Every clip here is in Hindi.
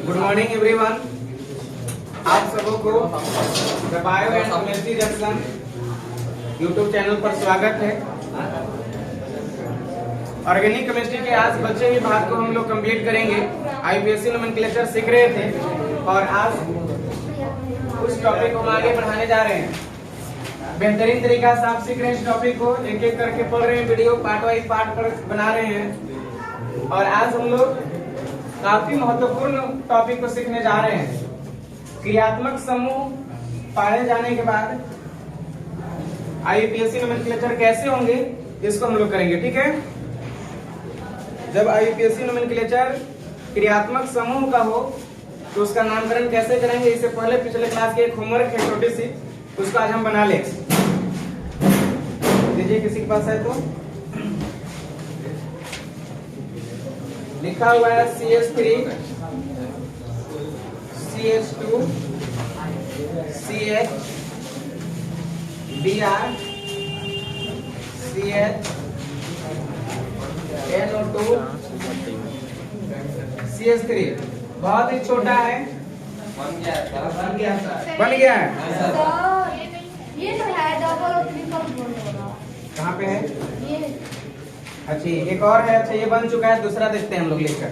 Good morning everyone. आप सबों को the bio and chemistry junction YouTube channel पर स्वागत है। ऑर्गेनिक केमिस्ट्री के आज बचे हुए भाग को हम लोग कंप्लीट करेंगे। आईपीएससी नोमेनक्लेचर सीख रहे थे और आज उस टॉपिक को हम आगे बढ़ाने जा रहे हैं। बेहतरीन तरीका से आप सीख रहे हैं इस टॉपिक को, एक एक करके पढ़ रहे हैं, वीडियो पार्ट वाइज पार्ट पर बना रहे हैं। और आज हम लोग काफी महत्वपूर्ण टॉपिक को सीखने जा रहे हैं। क्रियात्मक समूह पाए जाने के बाद आईपीएससी नोमेनक्लेचर कैसे होंगे इसको हम लोग करेंगे, ठीक है। जब आईपीएससी नोमेनक्लेचर क्रियात्मक समूह का हो तो उसका नामकरण कैसे करेंगे, इससे पहले पिछले क्लास की एक होमवर्क है छोटी सी, उसको आज हम बना ले। दीजिए किसी के पास है तो। लिखा हुआ है CH3 CH2 CH Br CH NO2 CH3। बहुत ही छोटा है, बन गया है। ये तो है डबल और ट्रिपल बॉन्ड होगा। कहाँ पे है? ये अच्छा एक और है। अच्छा ये बन चुका है, दूसरा देखते हैं हम लोग लिखकर।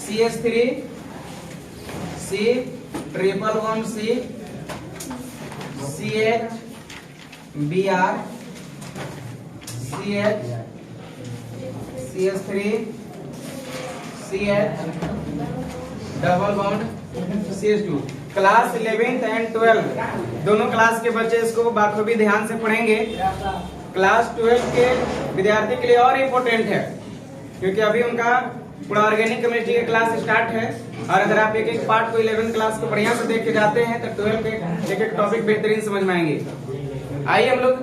CH3 C triple bond C CH Br CH CH3 CH double bond CH2। Class 11th and 12 दोनों क्लास के बच्चे इसको बाखूबी ध्यान से पढ़ेंगे। क्लास 12 के विद्यार्थी के लिए और इम्पोर्टेंट है क्योंकि अभी उनका पूरा ऑर्गेनिक केमिस्ट्री का क्लास स्टार्ट है। और अगर आप एक एक पार्ट को 11th क्लास को बढ़िया से देख के जाते हैं तो 12 के एक एक टॉपिक बेहतरीन समझ में आएंगे। आइए हम लोग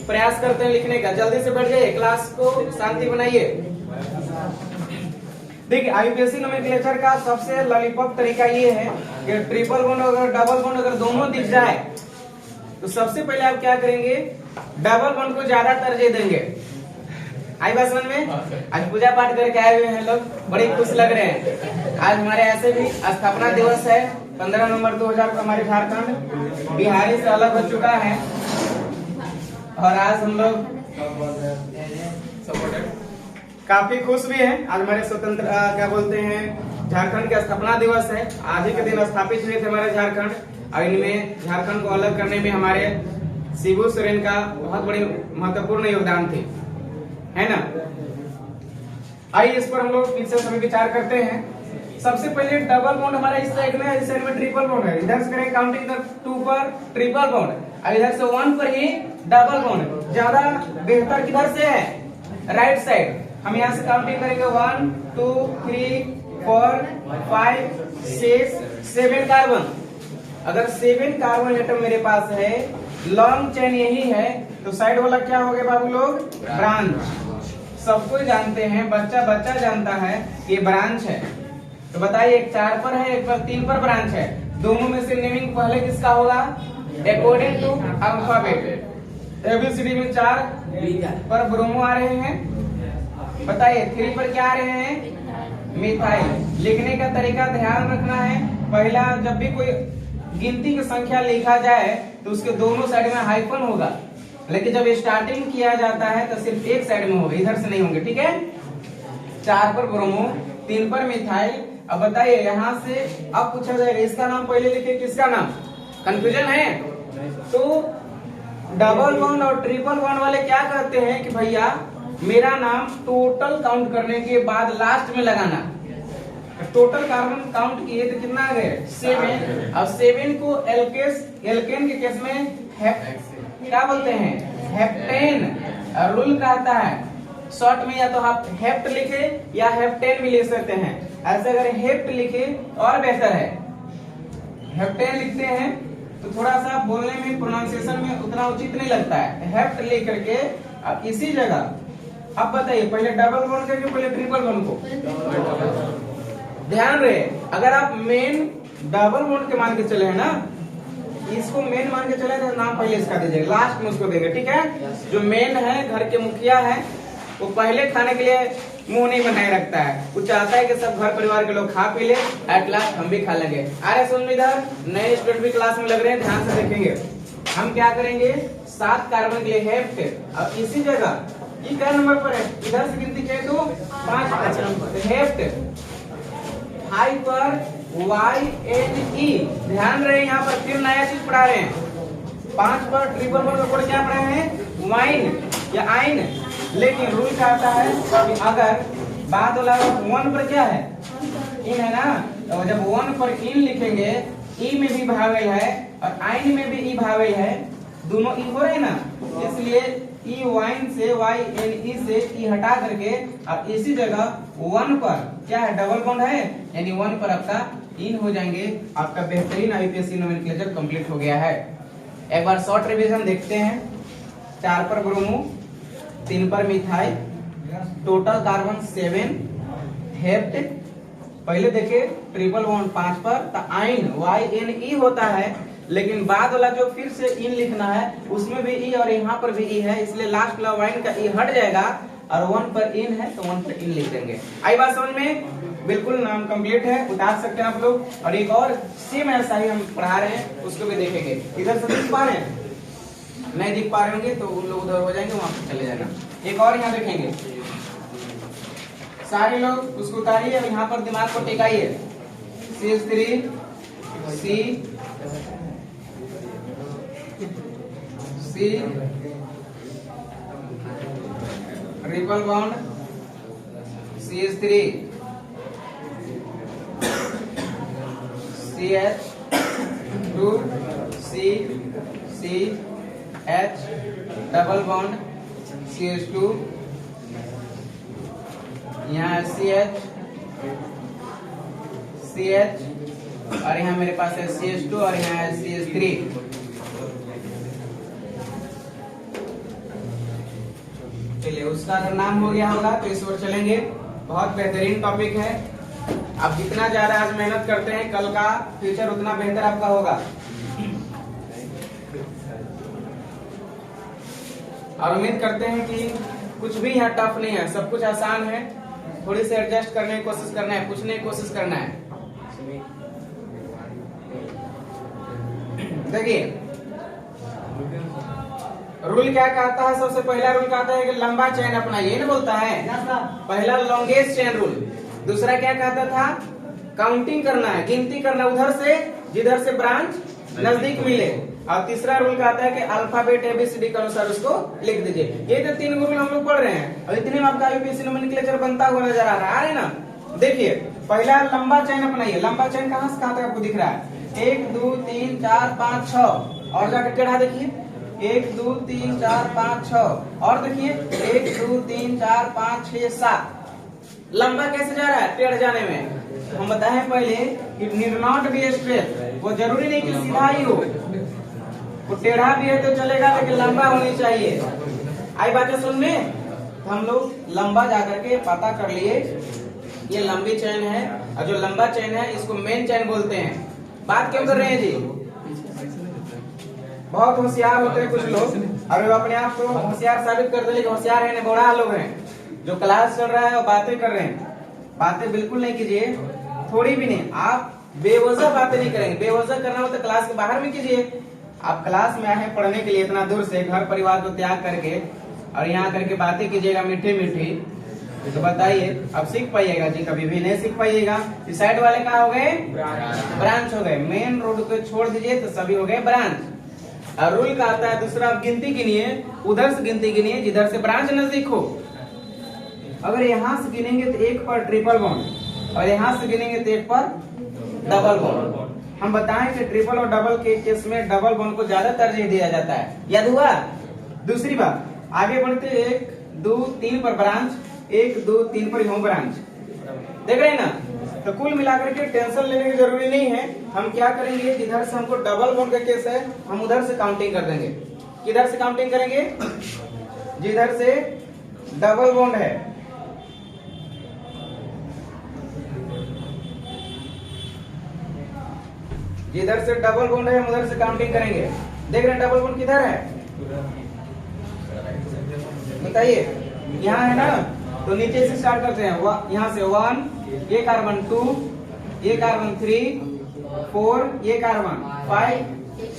प्रयास करते हैं लिखने का। जल्दी से बैठ जाइए, क्लास को शांति बनाइए। देखिए आईपीएससी नोमेनक्लेचर का सबसे लॉलीपॉप तरीका ये है कि ट्रिपल बॉन्ड अगर डबल बॉन्ड अगर दोनों दिख जाए तो सबसे पहले आप क्या करेंगे, डबल बॉन्ड को ज्यादा तरजीह देंगे। आई बात समझ में? आज पूजा पाठ करके आए हुए हैं लोग, बड़े खुश लग रहे हैं। आज हमारे ऐसे भी स्थापना दिवस है, 15 नवंबर 2000 को हमारे झारखंड बिहारी से अलग हो चुका है। और आज हम लोग काफी खुश भी हैं। आज हमारे स्वतंत्र क्या बोलते हैं झारखंड का स्थापना दिवस है। आज ही के दिन स्थापित हुए थे हमारे झारखंड, और इनमें झारखंड को अलग करने में हमारे शिबू सोरेन का बहुत बड़ी महत्वपूर्ण योगदान थे, है ना। आइए इस पर हम लोग फिर से सभी विचार करते हैं। सबसे पहले डबल बॉन्ड हमारा इस साइड में है, इस साइड में ट्रिपल बॉन्ड है। इधर से करें काउंटिंग 2 पर ट्रिपल बॉन्ड, और इधर से 1 पर ही डबल बॉन्ड। ज्यादा बेहतर किधर से है, राइट साइड। हम यहाँ से काउंटिंग करेंगे 1 2 3 4 5 6 7 कार्बन। अगर 7 कार्बन एटम मेरे पास है, लॉन्ग चेन यही है, तो साइड वाला क्या हो गया बाबू लोग, ब्रांच। सबको जानते हैं, बच्चा बच्चा जानता है ये ब्रांच है। तो बताइए एक 4 पर है, एक पर 3 पर ब्रांच है। दोनों में से नेमिंग पहले किसका होगा, अकॉर्डिंग टू अल्फाबेट। एबीसीडी में 4 पर ब्रोमो आ रहे हैं। बताइए 3 पर क्या आ रहे हैं, मिथाइल। लिखने का तरीका ध्यान रखना है, पहला जब भी कोई गिनती की संख्या लिखा जाए तो उसके दोनों साइड में हाइफन होगा, लेकिन जब स्टार्टिंग किया जाता है तो सिर्फ एक साइड में होगा, इधर से नहीं होंगे, ठीक है। 4 पर ब्रोमो, 3 पर मिथाइल। अब बताइए यहाँ से अब पूछा जाएगा इसका नाम पहले लिखे, किसका नाम, कंफ्यूजन है। तो डबल बॉन्ड और ट्रिपल बॉन्ड वाले क्या कहते हैं कि भैया मेरा नाम टोटल काउंट करने के बाद लास्ट में लगाना। टोटल कार्बन काउंट किए तो कितना आ गए, 7। अब 7 को एल्केन के केस में क्या बोलते हैं, हेप्टेन। रूल कहता है शॉर्ट में या तो आप हेप्ट लिखे या हेप्टेन भी लिख सकते हैं। ऐसे अगर हेप्ट लिखे और बेहतर है, हेप्टेन लिखते हैं तो थोड़ा सा बोलने में प्रोनाउंसिएशन में उतना उचित नहीं लगता है। हेप्ट लिख करके अब इसी जगह अब बताइए पहले डबल बॉन्ड करके पहले ट्रिपल बॉन्ड को ध्यान रहे। अगर आप मेन डबल बॉन्ड के मान के चले हैं ना, इसको मेन मान के चले तो नाम पहले इसका दीजिएगा, लास्ट में उसको देंगे, ठीक है। जो मेन है, घर के मुखिया है, वो पहले खाने के लिए मुंह नहीं बनाए रखता है, वो चाहता है कि सब घर परिवार के लोग खा पी ले, एट लास्ट हम भी खा लेंगे। अरे सुन इधर, नए स्टूडेंट भी क्लास में लग रहे हैं, ध्यान से देखेंगे। हम क्या करेंगे, 7 कार्बन के लिए हेफ्ट, अब इसी जगह ये क्या नंबर पर है, इधर से गिनती किए तो 5 नंबर हेफ्ट 5 पर YNE, ध्यान रहे यहाँ पर फिर नया चीज पढ़ा रहे हैं। 5 पर ट्रिपल वन ऊपर क्या पढ़े हैं, वाइन या आइन, लेकिन रूल क्या आता है कि अगर बाद वाला 1 पर क्या है, इन है ना, तो जब 1 पर इन लिखेंगे, ई में भी भावेल है और आइन में भी ई भावेल है, दोनों ई हो रहे हैं ना, इसलिए ई वाइन से YNE से ई हटा करके अब इसी जगह 1 पर क्या है, डबल बॉन्ड है, यानी 1 पर आपका इन हो जाएंगे। आपका बेहतरीन IUPAC नोमेनक्लेचर कंप्लीट हो गया है। एक बार शॉर्ट रिवीजन देखते हैं। 4 पर ब्रोमो, 3 पर मिथाइल, टोटल कार्बन 7, हेप्ट पहले देखे ट्रिपल बॉन्ड 5 पर, तो आइन YNE होता है, लेकिन बाद वाला जो फिर से इन लिखना है उसमें भी ई और यहाँ पर भी ई है, इसलिए लास्ट वाला वाइन का ई हट जाएगा और 1 पर इन है तो 1 पर इन लिख देंगे। आई बात समझ में? बिल्कुल नाम कंप्लीट है, उतार सकते हैं आप लोग। और एक और सेम ऐसा ही हम पढ़ा रहे हैं, उसको भी देखेंगे। इधर से दिख पा रहे हैं, नहीं दिख पा रहे होंगे तो उन लोग उधर हो जाएंगे, वहां पर चले जाना। एक और यहाँ देखेंगे, सारे लोग उसको उतारिए और यहाँ पर दिमाग को टिकाइए। CH3 C triple bond CH3 CH2 CH double bond CH2, यहाँ CH और यहाँ मेरे पास है CH2 और यहाँ है CH3। चलिए, उसका अगर नाम हो गया होगा तो इस ओर चलेंगे। बहुत बेहतरीन टॉपिक है। आप जितना ज्यादा आज मेहनत करते हैं, कल का फ्यूचर उतना बेहतर आपका होगा। और उम्मीद करते हैं कि कुछ भी यहाँ टफ नहीं है, सब कुछ आसान है। थोड़ी सी एडजस्ट करने की कोशिश करना है, पूछने की कोशिश करना है। देखिए रूल क्या कहता है, सबसे पहला रूल कहता है कि लंबा चेन अपनाइए, ना बोलता है पहला लॉन्गेस्ट चेन रूल। दूसरा क्या कहता था, काउंटिंग करना है, गिनती करना उधर से जिधर से ब्रांच नजदीक मिले। और तीसरा रूल कहता है कि अल्फाबेट ABCD के अनुसार उसको लिख दीजिए। ये तो 3 रूल हम लोग पढ़ रहे हैं, और इतने में आपका IUPAC नोमेनक्लेचर बनता हुआ नजर आ रहा है ना। देखिए पहला लंबा चेन अपनाइए। लंबा चेन कहाँ से कहाँ तक आपको दिख रहा है, 1 2 3 4 5 6, और जाकर टेढ़ा देखिए 1 2 3 4 5 6, और देखिए 1 2 3 4 5 6 7। लंबा कैसे जा रहा है, टेढ़ जाने में। हम बताए पहले कि नीड नॉट बी स्ट्रेट, वो जरूरी नहीं कि सीधा ही हो, वो टेढ़ा भी है तो चलेगा, लेकिन लंबा होनी चाहिए। आई बातें सुन में, तो हम लोग लंबा जाकर के पता कर लिए, ये लंबी चेन है, और जो लंबा चेन है इसको मेन चेन बोलते हैं। बात क्यों कर रहे हैं जी, बहुत होशियार होते हैं कुछ लोग, और वो अपने आप को होशियार साबित कर देंगे। होशियार है, बड़ा लोग हैं। जो क्लास चल रहा है और बातें कर रहे हैं, बातें बिल्कुल नहीं कीजिए, थोड़ी भी नहीं। आप बेवजह बातें नहीं करेंगे, बेवजह करना हो तो क्लास के बाहर में कीजिए। आप क्लास में आए पढ़ने के लिए इतना दूर से, घर परिवार को त्याग करके, और यहाँ करके बातें कीजिएगा मीठी मीठी, तो बताइए अब सीख पाइएगा जी? कभी भी नहीं सीख पाइएगा। इस साइड वाले कहाँ हो गए, ब्रांच हो गए। मेन रोड को छोड़ दीजिए तो सभी हो गए ब्रांच। और रूल का आता है दूसरा, आप गिनती गिनिए, उधर से गिनती गिनिए जिधर से ब्रांच नजदीक हो। अगर यहाँ से गिनेंगे तो 1 पर ट्रिपल बॉन्ड, और यहाँ से गिनेंगे तो 1 पर डबल बॉन्ड। हम बताएं कि ट्रिपल और डबल के केस में डबल बॉन्ड को ज्यादा तरजीह दिया जाता है, याद हुआ? दूसरी बात, आगे बढ़ते 1 2 3 पर ब्रांच, 1 2 3 पर होम ब्रांच, देख रहे हैं ना। तो कुल मिलाकर के टेंशन लेने की जरूरी नहीं है। हम क्या करेंगे, जिधर से हमको डबल बॉन्ड का केस है हम उधर से काउंटिंग कर देंगे। किधर से काउंटिंग करेंगे, जिधर से डबल बॉन्ड है। जिधर से डबल बॉन्ड है हम उधर से काउंटिंग करेंगे। देख रहे हैं डबल बॉन्ड किधर है, बताइए। यहाँ है ना, तो नीचे से स्टार्ट करते हैं। यहाँ से 1, ये कार्बन 2, ये कार्बन 3, 4, ये कार्बन 5,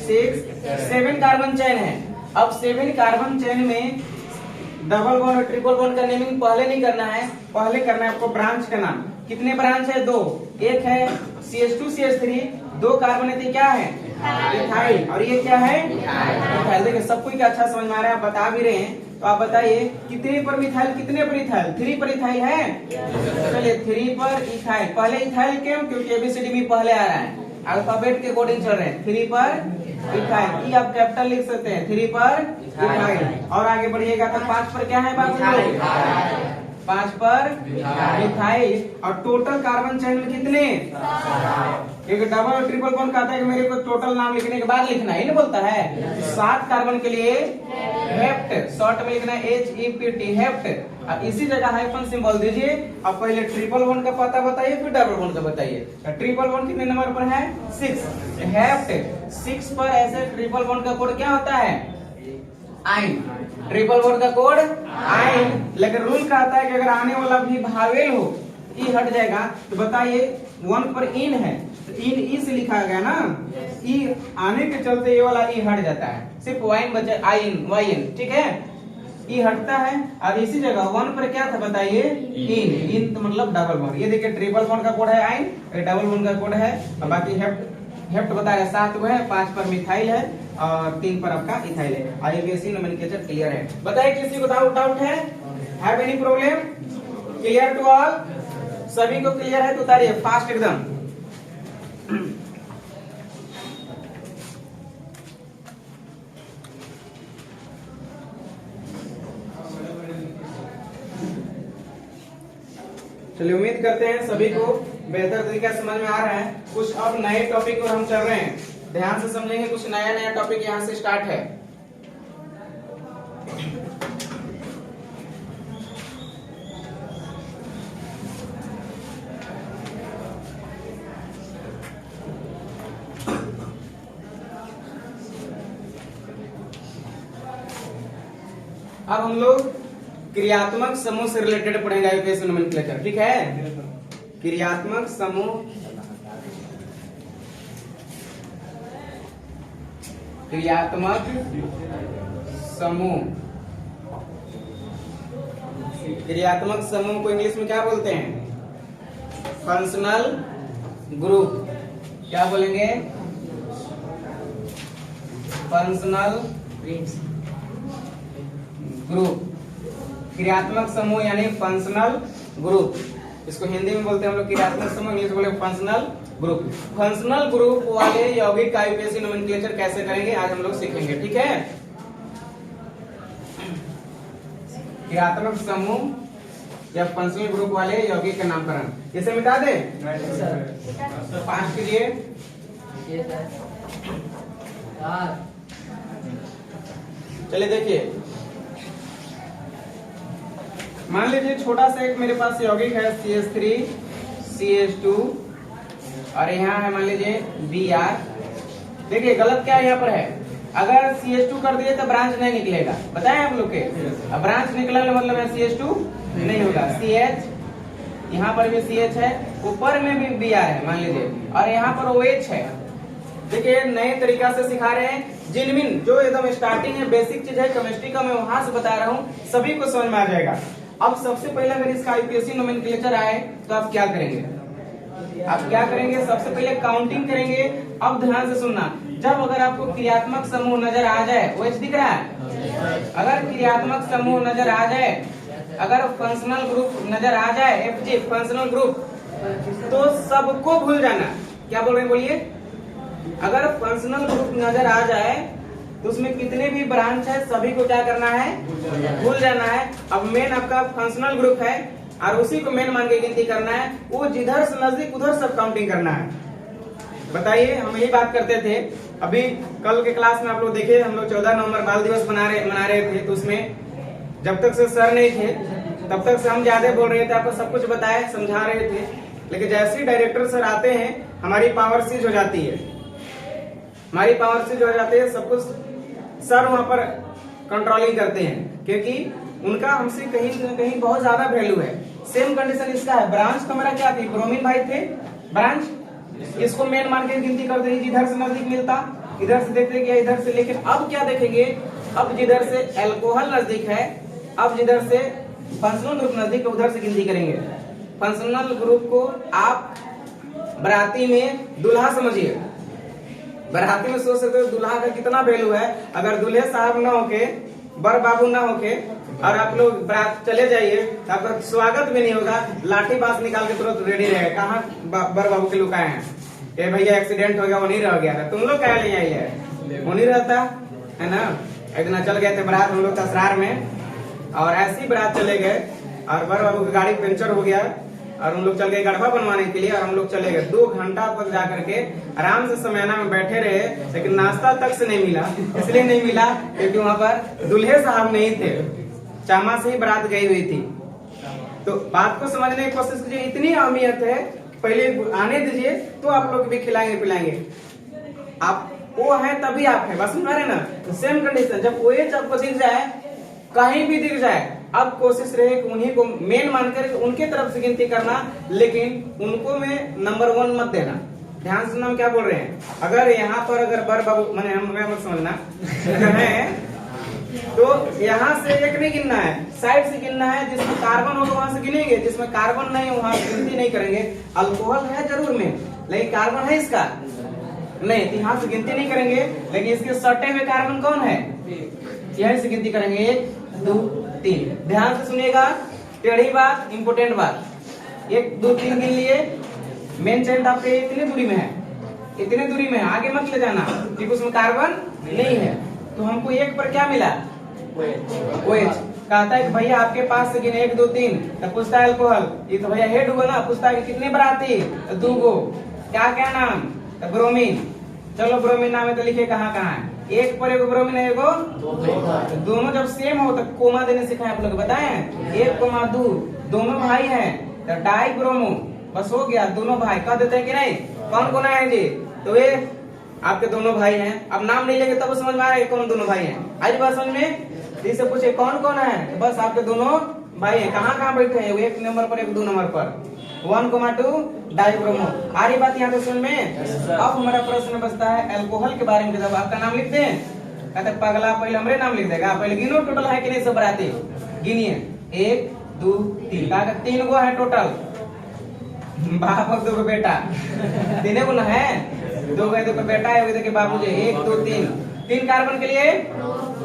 6, 7 कार्बन चेन है। अब 7 कार्बन चेन में डबल बॉन्ड और ट्रिपल बॉन्ड का नेमिंग पहले नहीं करना है, पहले करना है आपको ब्रांच का नाम। कितने ब्रांच है? 2। एक है CH2 CH3, 2 कार्बन है, क्या है? इथाइल। और ये क्या है? इथाइल। देखिए सब कोई अच्छा समझ में आ रहा है, आप बता भी रहे हैं। तो आप बताइए कितने पर मिथाइल, कितने पर इथाइल? 3 पर इथाइल है। चलिए 3 पर इथाइल। पहले इथाइल क्यों? क्योंकि ABCD में पहले आ रहा है, अल्फाबेट के अकॉर्डिंग चल रहे हैं। 3 पर इथाइल, ई आप कैपिटल लिख सकते हैं। 3 पर इथाइल। और आगे बढ़िएगा तो 5 पर क्या है बाबू लोग? 5 पर मिथाइल। और टोटल कार्बन चेन में कितने? क्योंकि डबल और ट्रिपल बॉन्ड कहता है कि मेरे को टोटल नाम लिखने के बाद लिखना है, नहीं बोलता है। 7 कार्बन के लिए हेप्ट, शॉर्ट में लिखना है HEPT, हेप्ट। अब इसी जगह हाइफन सिंबल दीजिए। अब पहले ट्रिपल बॉन्ड का पता बताइए, फिर डबल बॉन्ड का बताइए। ट्रिपल बॉन्ड कितने नंबर पर है? 6, हेप्ट। 6 पर ऐसे ट्रिपल बॉन्ड का कोड क्या होता है? आइन। ट्रिपल बॉन्ड का कोड आइन। लेकिन रूल कहता है कि अगर आने वाला भी भावेल हो, ई हट जाएगा। तो बताइए 1 पर इन है, तो इन ई से लिखा गया ना, ई आने के चलते ये वाला ई हट जाता है, सिर्फ वाइन बचा आइन, वाइन, ठीक है। ई हटता है। अब इसी जगह 1 पर क्या था बताइए? इन। इन तो मतलब डबल बॉन्ड। ये देखिए ट्रिपल बॉन्ड का कोड है आइन, डबल बॉन्ड का कोड है। और बाकी हेप्ट बता रहे 7 को है, 5 पर मिथाइल है और 3 पर आपका इथाइल है। IUPAC नोमेनक्लेचर क्लियर है। बताइए किसी को डाउट है? Have any problem? Clear to all? सभी को क्लियर है तो उतारिए फास्ट एकदम। चलिए उम्मीद करते हैं सभी को बेहतर तरीके से समझ में आ रहा है। कुछ अब नए टॉपिक पर हम चल रहे हैं, ध्यान से समझेंगे। कुछ नया टॉपिक यहाँ से स्टार्ट है। अब हम लोग क्रियात्मक समूह से रिलेटेड पढ़ेंगे IUPAC नोमेनक्लेचर, ठीक है। क्रियात्मक समूह, क्रियात्मक समूह, क्रियात्मक समूह को इंग्लिश में क्या बोलते हैं? Functional group. क्या बोलेंगे? Functional group. क्रियात्मक समूह यानी फंक्शनल ग्रुप। इसको हिंदी में बोलते हैं हम लोग क्रियात्मक समूह, इंग्लिश में बोलते फंक्शनल ग्रुप। फंक्शनल ग्रुप वाले यौगिक का IUPAC नोमेनक्लेचर कैसे करेंगे आज हम लोग सीखेंगे, ठीक है। क्रियात्मक समूह या फंक्शनल ग्रुप वाले यौगिक का नामकरण। इसे मिटा दे, पांच कीजिए। चलिए देखिए, मान लीजिए छोटा सा एक मेरे पास यौगिक है CH3 CH2 और यहाँ है मान लीजिए Br। देखिए गलत क्या यहाँ पर है, अगर CH2 कर दिए तो ब्रांच नहीं निकलेगा, बताएं आप लोग के। अब ब्रांच निकलने का मतलब है CH2 नहीं होगा, CH, यहाँ पर भी CH है, ऊपर में भी Br है मान लीजिए, और यहाँ पर OH है। देखिए नए तरीका से सिखा रहे हैं, जिनमिन जो एकदम स्टार्टिंग है, बेसिक चीज है केमिस्ट्री का, मैं वहां से बता रहा हूँ, सभी को समझ में आ जाएगा। अब सबसे पहले अगर इसका IUPAC नोमेनक्लेचर आए तो आप क्या करेंगे? आप क्या करेंगे? सबसे पहले काउंटिंग करेंगे। अब ध्यान से सुनना, जब अगर आपको क्रियात्मक समूह नजर आ जाए, OH दिख रहा है, अगर क्रियात्मक समूह नजर आ जाए, अगर फंक्शनल ग्रुप नजर आ जाए, FG फंक्शनल ग्रुप, तो सबको भूल जाना। क्या बोल रहे हैं बोलिए? अगर फंक्शनल ग्रुप नजर आ जाए तो उसमें कितने भी ब्रांच है सभी को क्या करना है? भूल जाना है। अब मेन आपका फंक्शनल ग्रुप है और उसी को मेन मान के गिनती करना है, वो जिधर से नजदीक उधर सब काउंटिंग करना है। बताइए, हम यही बात करते थे अभी कल के क्लास में, आप लोग देखे हम लोग 14 नवंबर बाल दिवस मना रहे थे, तो उसमें जब तक से सर नहीं थे तब तक से हम ज्यादा बोल रहे थे, आपको सब कुछ बताए समझा रहे थे, लेकिन जैसे ही डायरेक्टर सर आते हैं हमारी पावर सीज हो जाती है, हमारी पावर सीज हो जाती है, सब कुछ सर वहां पर कंट्रोलिंग करते हैं, क्योंकि उनका हमसे कहीं न कहीं बहुत ज्यादा वैल्यू है। सेम कंडीशन इसका है। ब्रांच तो मेरा क्या थी, ब्रोमीन भाई थे ब्रांच, इसको मेन मान के गिनती कर दीजिए, इधर से नजदीक मिलता, इधर से देखते क्या इधर से। लेकिन अब क्या देखेंगे, अब जिधर से अल्कोहल नजदीक है, अब जिधर से फंक्शनल ग्रुप नजदीक है, उधर से गिनती करेंगे। फंक्शनल ग्रुप को आप बराती में दूल्हा समझिए, बराती में सोच सकते हो दूल्हा का कितना वैल्यू है। अगर दूल्हे साहब ना होके, बर बाबू ना होके और आप लोग बारात चले जाइए तो आपका स्वागत भी नहीं होगा, लाठी बांस निकाल के तुरंत रेडी रहेगा। कहाँ बर बाबू के लुकाए हैं, ये भैया एक्सीडेंट हो गया वो नहीं रह गया था, तुम लोग क्या ले आई है, वो नहीं रहता है ना। एक दिन चल गए थे बारात हम लोग ससुराल में, और ऐसी बारात चले गए और बर बाबू की गाड़ी पंचर हो गया और हम लोग चल गए गड़बा बनवाने के लिए, और हम लोग चले गए 2 घंटा तक जा करके आराम से समयाना में बैठे रहे, लेकिन नाश्ता तक से नहीं मिला। इसलिए नहीं मिला क्योंकि वहाँ पर दूल्हे साहब नहीं थे, चामा से ही बारात गई हुई थी। तो बात को समझने की कोशिश कीजिए, इतनी अहमियत है, पहले आने दीजिए तो आप लोग भी खिलाएंगे पिलाएंगे। आप वो है तभी आप है, बस सुना रहे ना। तो सेम कंडीशन, जब वो एज आपको दिख जाए, कहीं भी दिख जाए, अब कोशिश रहे कि उन्हीं को मेन मानकर उनके तरफ से गिनती करना, लेकिन उनको में नंबर 1 मत देना। ध्यान से सुनना क्या बोल रहे हैं। अगर यहाँ पर अगर बर बाबू मैंने हम मत समझना है तो यहाँ से एक नहीं गिनना है, साइड से गिनना है। जिसमें कार्बन होगा वहां से गिनेंगे, जिसमें कार्बन नहीं वहां गिनती नहीं करेंगे। अल्कोहल है जरूर में, लेकिन कार्बन है इसका नहीं, तो यहाँ से गिनती नहीं करेंगे। लेकिन इसके सटे में कार्बन कौन है, यहीं से गिनती करेंगे 1 2 3। ध्यान से सुनिएगा, टेढ़ी बात इंपोर्टेंट बात। 1 2 3 गिन लिए, मेन चेंट आपके इतनी दूरी में है, इतनी दूरी में है, आगे मत ले जाना क्योंकि उसमें कार्बन नहीं है। तो हमको 1 पर क्या मिला, OH। कहता है कि भैया आपके पास से गिने 1 2 3, तो पूछता है अल्कोहल, ये तो भैया हेड हुआ ना, पूछता है कि कितने बराती, 2 गो, क्या नाम, तो ब्रोमीन। चलो ब्रोमीन नाम है तो लिखे कहाँ कहाँ है, 1 पर एगो ब्रोमीन है, एगो दोनों जब सेम हो तो कोमा देने सिखाए आप लोग, बताएं 1,2 दोनों भाई हैं तो डाई ब्रोमो, बस हो गया, दोनों भाई कह देते हैं कि नहीं। कौन कौन है जी, तो ये आपके दोनों भाई हैं। अब नाम नहीं लेंगे तब समझ में आ रहा है कौन दोनों भाई हैं। आज बात समझ में, इससे पूछे कौन कौन है, तो बस आपके दोनों भाई हैं। कहाँ कहाँ बैठे हैं, 1 नंबर पर 1 2 नंबर पर, 1,2 डाइब्रोमो। आ रही बात यहाँ पे समझ में। अब हमारा प्रश्न बचता है अल्कोहल के बारे में। जब आपका नाम लिख दें, कहते पगला पहले हमरे नाम लिख देगा, पहले गिनो टोटल है कि नहीं सब बराती, गिनिए 1 2 3, कहा 3 गो है टोटल, बाप और 2 बेटा, 3 गो ना है, 2 गए तो बेटा है, देखिए बाबू जी 1 2 3 कार्बन के लिए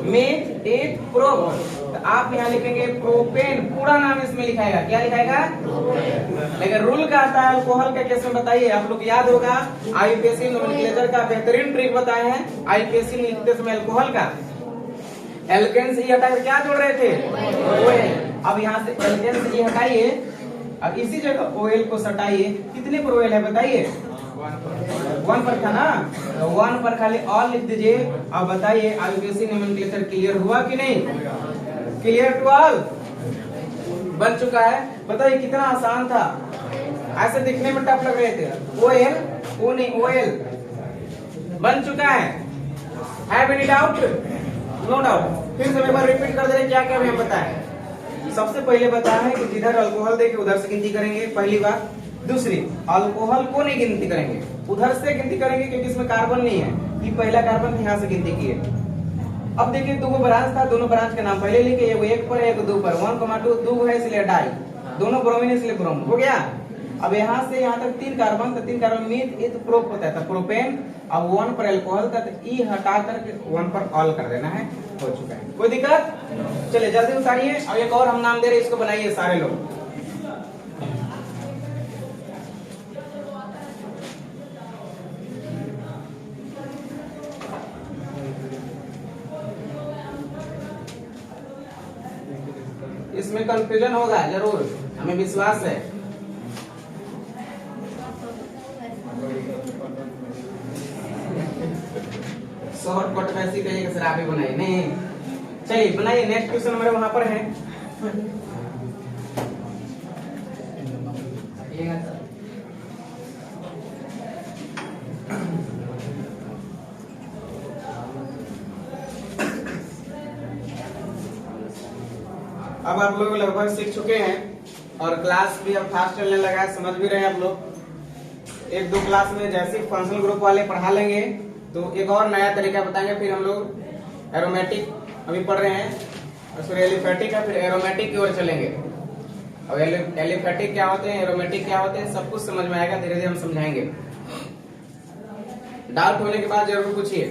मीथ 1 प्रोप। तो आप यहाँ लिखेंगे प्रोपेन, पूरा नाम इसमें लिखाएगा, क्या लिखाएगा, लेकिन रूल का आता है अल्कोहल के केस में। बताइए आप लोग याद होगा, आईपीएसी नोमेनक्लेचर का बेहतरीन ट्रिक बताए हैं। आईपीएसी में लिखते समय अल्कोहल का एल्केन से हटाकर क्या जोड़ रहे थे, OL। अब यहाँ से एल्केन से हटाइए, अब इसी जगह OL को सटाइए। कितने पर OL है बताइए, 1 पर था ना, तो 1 पर खाली ऑल लिख दीजिए। अब बताइए आईपीएसी नोमेनक्लेचर क्लियर हुआ कि नहीं, क्लियर टू ऑल बन चुका है। बताइए कितना आसान था, ऐसे दिखने में टफ लग रहे थे। OL O नहीं OL बन चुका है। Have any doubt, no doubt. फिर से एक बार रिपीट कर दे रहे क्या क्या हम बताएं। सबसे पहले बताया है कि जिधर अल्कोहल देखे उधर से गिनती करेंगे, पहली बात। दूसरी, अल्कोहल को नहीं गिनती करेंगे, उधर से गिनती करेंगे क्योंकि इसमें कार्बन नहीं है। ये पहला कार्बन यहाँ से गिनती की है। अब देखिए 2 ब्रांच था, दोनों ब्रांच के नाम पहले लिखे, एगो 1 पर एगो 2 पर, 1,2 2 है इसलिए डाई, दोनों ब्रोमीन इसलिए ब्रोम हो गया। अब यहाँ से यहाँ तक 3 कार्बन, तो 3 कार्बन मीथ 1 प्रोप होता है, प्रोपेन। अब 1 पर अल्कोहल का, तो ई हटा कर 1 पर ऑल कर देना है, हो चुका है। कोई दिक्कत, चलिए जल्दी उतारिए। अब एक और हम नाम दे रहे, इसको बनाइए सारे लोग। इसमें कंफ्यूजन होगा जरूर, हमें विश्वास है। शॉर्टकट वैसी कहिए शराबी बनाइए, नहीं चलिए बनाइए। नेक्स्ट क्वेश्चन हमारे वहां पर है। अब आप लोग लगभग सीख चुके हैं और क्लास भी अब फास्ट चलने लगा है, समझ भी रहे हैं आप लोग। एक दो क्लास में जैसे फंक्शनल ग्रुप वाले पढ़ा लेंगे तो एक और नया तरीका बताएंगे। फिर हम लोग एरोमेटिक अभी पढ़ रहे हैं, फिर एलिफेटिक है, फिर एरोमेटिक की ओर चलेंगे। अब एलिफेटिक क्या होते हैं, एरोमेटिक क्या होते हैं, सब कुछ समझ में आएगा, धीरे धीरे हम समझाएंगे। डाउट होने के बाद जरूर पूछिए।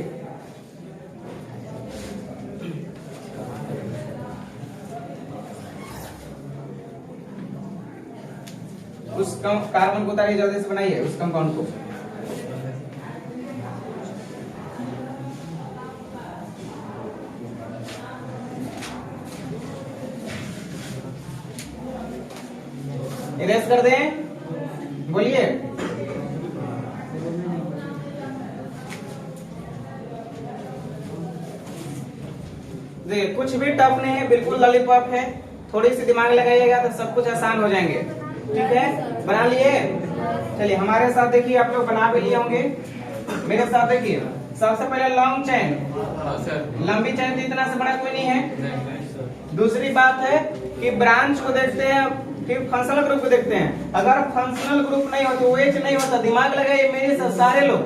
उस कार्बन को उतारिए, जल्दी से बनाइए उस कंपाउंड को। इरेज कर दें, बोलिए। देखिए कुछ भी टफ नहीं है, बिल्कुल लॉलीपॉप है। थोड़ी सी दिमाग लगाइएगा तो सब कुछ आसान हो जाएंगे। ठीक है, बना लिए। चलिए हमारे साथ देखिए, आप लोग बना भी लिए होंगे, मेरे साथ देखिए। सबसे पहले लॉन्ग चैन, लंबी चैन तो इतना से बड़ा कोई नहीं है। दूसरी बात है कि ब्रांच को देखते हैं, फिर फंक्शनल ग्रुप को देखते हैं। अगर फंक्शनल ग्रुप नहीं होती, OH नहीं होता, दिमाग लगाइए मेरे साथ सारे लोग,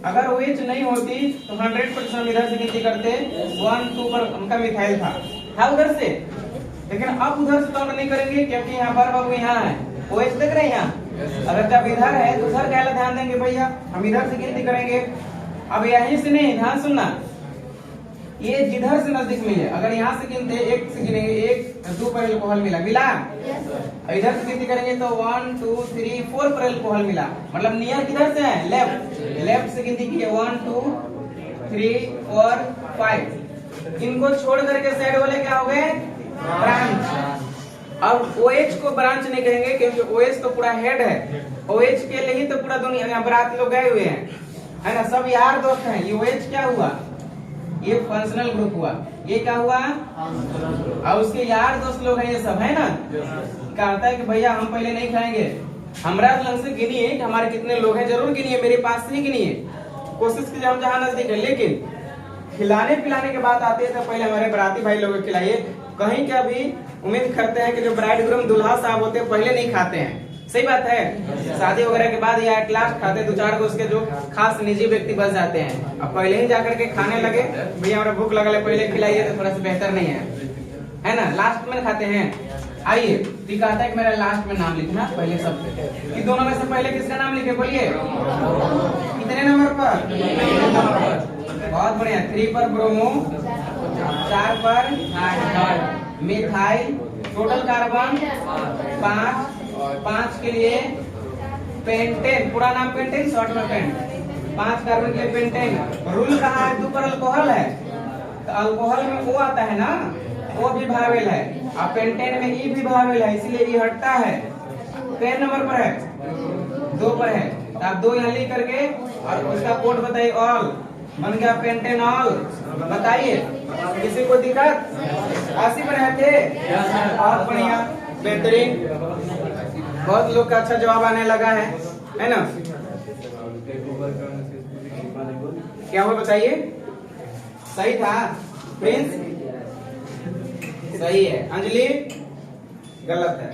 अगर OH नहीं होती तो 100% इधर से गिनती करते 1 2 पर उनका मिथाइल था उधर से। लेकिन अब उधर से काउंट नहीं करेंगे क्योंकि यहाँ पर बाबू यहाँ है, OH देख रहे हैं यहाँ। अगर जब इधर है तो उधर क्या ध्यान देंगे भैया, हम इधर से गिनती करेंगे। अब यहीं से नहीं, ध्यान सुनना, ये जिधर से नजदीक मिले, अगर यहाँ से गिनते 1 से गिनेंगे, 1 2 पर एल्कोहल मिला, इधर से गिनती करेंगे तो 1 2 3 4 पर एल्कोहल मिला, मतलब नियर किधर से है, लेफ्ट से गिनती कीजिए 1 2 3 4 5। इनको छोड़ करके साइड वाले क्या हो गए, ब्रांच। अब OH को ब्रांच नहीं कहेंगे क्योंकि OH तो पूरा हेड है, OH के लिए ही तो पूरा दुनिया बारात लोग गए हुए हैं, है ना, सब यार दोस्त हैं। ये OH क्या हुआ, ये फंक्शनल ग्रुप हुआ, ये क्या हुआ, और उसके यार दोस्त लोग हैं ये सब, है ना। कहता है कि भैया हम पहले नहीं खाएंगे, हमारा लंग से गिनिए कि हमारे कितने लोग हैं, जरूर गिनिए, मेरे पास से ही गिनिए, कोशिश कीजिए हम जहाँ नजदीक है। लेकिन खिलाने पिलाने के बाद आते हैं तो पहले हमारे बराती भाई लोगों को खिलाइए। कहीं क्या भी उम्मीद करते हैं कि जो ब्राइड ग्रूम दुल्हा साहब होते हैं पहले नहीं खाते हैं, सही बात है। शादी वगैरह के बाद या एट लास्ट खाते, 2-4 को उसके जो खास निजी व्यक्ति बच जाते हैं। अब पहले ही जाकर के खाने लगे, भैया हमारा भूख लगा, पहले खिलाइए, तो थोड़ा सा बेहतर नहीं है ना, लास्ट में खाते हैं। आइए, तो कहता है कि मेरा लास्ट में नाम लिखना, पहले सबसे, कि दोनों में से पहले किसका नाम लिखे, बोलिए कितने नंबर पर, बहुत बढ़िया। 3 पर ब्रोमो, 4 पर मिथाइल, टोटल कार्बन 5 के लिए पेंटेन, पूरा नाम पेंटेन, शॉर्ट में पेंट, 5 कार्बन के लिए पेंटेन। रूल कहाँ है, 2 पर अल्कोहल है, तो अल्कोहल में O आता है ना, O भी भावेल है, और पेंटेन में E भी भावेल है, इसलिए E हटता है। कितने नंबर पर है, 2 पर है, तो आप 2 यहाँ लिख करके और उसका कोड बताइए, ऑल बन गया पेंटेनॉल। बताइए किसी को दिक्कत, 80 पर थे, बहुत बढ़िया, बेहतरीन, बहुत लोग का अच्छा जवाब आने लगा है ना। क्या हुआ बताइए, सही था प्रिंस, सही है। अंजलि गलत है,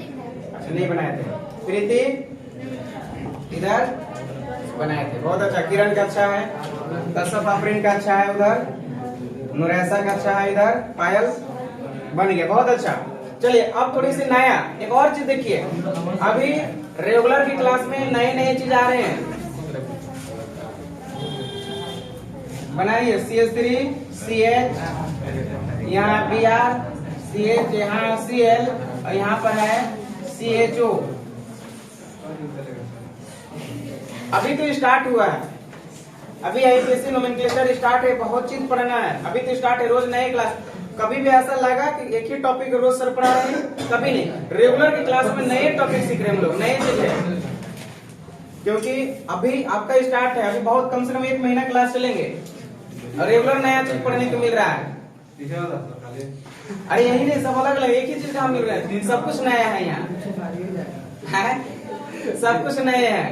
अच्छा नहीं बनाए थे। प्रीति इधर बनाए थे, बहुत अच्छा। किरण का अच्छा है, कश्यप आफरीन का अच्छा है, उधर नुरैसा का अच्छा है, इधर पायल बन गया, बहुत अच्छा। चलिए अब थोड़ी सी नया एक और चीज देखिए, अभी रेगुलर की क्लास में नए नए चीज आ रहे हैं। बनाइए CH3 CH, यहाँ Br CH, यहाँ Cl, और यहाँ पर है CHO। अभी तो स्टार्ट हुआ है, अभी IPSC नोमेनक्लेचर स्टार्ट है, बहुत चीज पढ़ना है, अभी तो स्टार्ट है, रोज नए क्लास। कभी भी ऐसा लगा कि एक ही टॉपिक रोज सर पढ़ा रहे हैं, कभी नहीं। रेगुलर की क्लास में नए टॉपिक सीख रहे हैं हम लोग, नए चीजें, क्योंकि अभी आपका स्टार्ट है, अभी बहुत कम से कम 1 महीना क्लास चलेंगे और रेगुलर नया चीज पढ़ने को मिल रहा है। अरे यही नहीं, सब अलग अलग एक ही चीज का मिल रहा है, सब कुछ नया है यहाँ, सब कुछ नया है।